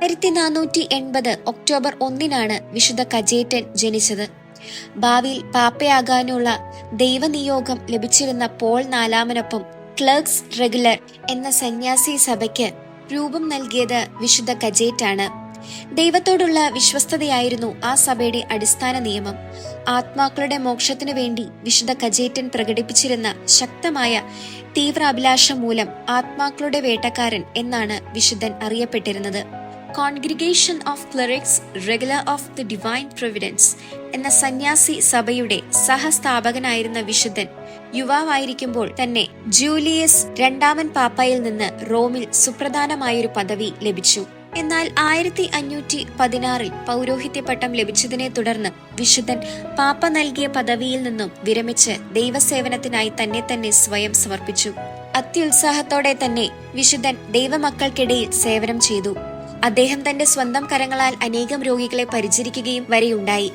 1480 October 1 വിശുദ്ധ കജേറ്റൻ ജനിച്ചത്. ഭാവിയിൽ പാപ്പയാകാനുള്ള ദൈവനിയോഗം ലഭിച്ചിരുന്ന പോൾ നാലാമനൊപ്പം ക്ലർക്സ് റെഗുലർ എന്ന സന്യാസി സഭയ്ക്ക് രൂപം നൽകിയത് വിശുദ്ധ കജേറ്റാണ്. ദൈവത്തോടുള്ള വിശ്വസ്തതയായിരുന്നു ആ സഭയുടെ അടിസ്ഥാന നിയമം. ആത്മാക്കളുടെ മോക്ഷത്തിനു വേണ്ടി വിശുദ്ധ കജേറ്റൻ പ്രകടിപ്പിച്ചിരുന്ന ശക്തമായ തീവ്ര അഭിലാഷം മൂലം ആത്മാക്കളുടെ വേട്ടക്കാരൻ എന്നാണ് വിശുദ്ധൻ അറിയപ്പെട്ടിരുന്നത്. Congregation of clerics regular of the divine providence എന്ന സന്യാസി സഭയുടെ സഹസ്ഥാപകനായിരുന്ന വിശുദ്ധൻ യുവാവായിരിക്കുമ്പോൾ തന്നെ ജൂലിയസ് രണ്ടാമൻ പാപ്പയിൽ നിന്ന് റോമിൽ സുപ്രധാനമായൊരു പദവി ലഭിച്ചു. എന്നാൽ 1516 പൗരോഹിത്യ പട്ടം ലഭിച്ചതിനെ തുടർന്ന് വിശുദ്ധൻ പാപ്പ നൽകിയ പദവിയിൽ നിന്നും വിരമിച്ച് ദൈവസേവനത്തിനായി തന്നെ സ്വയം സമർപ്പിച്ചു. അത്യുത്സാഹത്തോടെ തന്നെ വിശുദ്ധൻ ദൈവമക്കൾക്കിടയിൽ സേവനം ചെയ്തു. അദ്ദേഹം തന്റെ സ്വന്തം കരങ്ങളാൽ അനേകം രോഗികളെ പരിചരിക്കുകയും വരെയുണ്ടായി.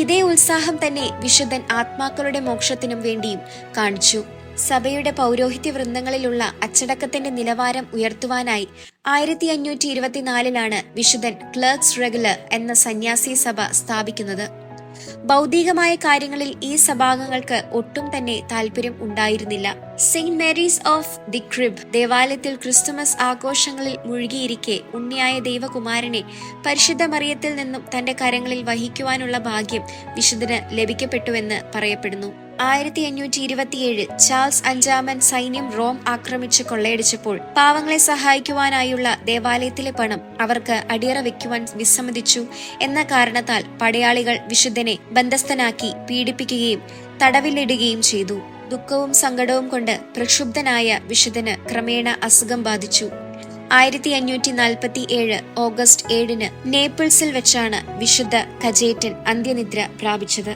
ഇതേ ഉത്സാഹം തന്നെ വിശുദ്ധൻ ആത്മാക്കളുടെ മോക്ഷത്തിനും വേണ്ടിയും കാണിച്ചു. സഭയുടെ പൗരോഹിത്യ വൃന്ദങ്ങളിലുള്ള അച്ചടക്കത്തിന്റെ നിലവാരം ഉയർത്തുവാനായി 1524 വിശുദ്ധൻ ക്ലർക്സ് റെഗുലർ എന്ന സന്യാസി സഭ സ്ഥാപിക്കുന്നത്. ഭൗതികമായ കാര്യങ്ങളിൽ ഈ സഭാംഗങ്ങൾക്ക് ഒട്ടും തന്നെ താല്പര്യം ഉണ്ടായിരുന്നില്ല. Saint Mary's of the crib ദേവാലയത്തിൽ ക്രിസ്തുമസ് ആഘോഷങ്ങളിൽ മുഴുകിയിരിക്കെ ഉണ്ണിയായ ദൈവകുമാരനെ പരിശുദ്ധ മറിയത്തിൽ നിന്നും തന്റെ കരങ്ങളിൽ വഹിക്കുവാനുള്ള ഭാഗ്യം വിശുദ്ധന് ലഭിക്കപ്പെട്ടുവെന്ന് പറയപ്പെടുന്നു. 1527 ചാൾസ് അഞ്ചാമൻ സൈന്യം റോം ആക്രമിച്ച് കൊള്ളയടിച്ചപ്പോൾ പാവങ്ങളെ സഹായിക്കുവാനായുള്ള ദേവാലയത്തിലെ പണം അവർക്ക് അടിയറ വെക്കുവാൻ വിസമ്മതിച്ചു എന്ന കാരണത്താൽ പടയാളികൾ വിശുദ്ധനെ ബന്ധസ്ഥനാക്കി പീഡിപ്പിക്കുകയും തടവിലിടുകയും ചെയ്തു. ദുഃഖവും സങ്കടവും കൊണ്ട് പ്രക്ഷുബ്ധനായ വിശുദ്ധന് ക്രമേണ അസുഖം ബാധിച്ചു. 1547 ഓഗസ്റ്റ് 7 നേപ്പിൾസിൽ വെച്ചാണ് വിശുദ്ധ കജേറ്റൻ അന്ത്യനിദ്ര പ്രാപിച്ചത്.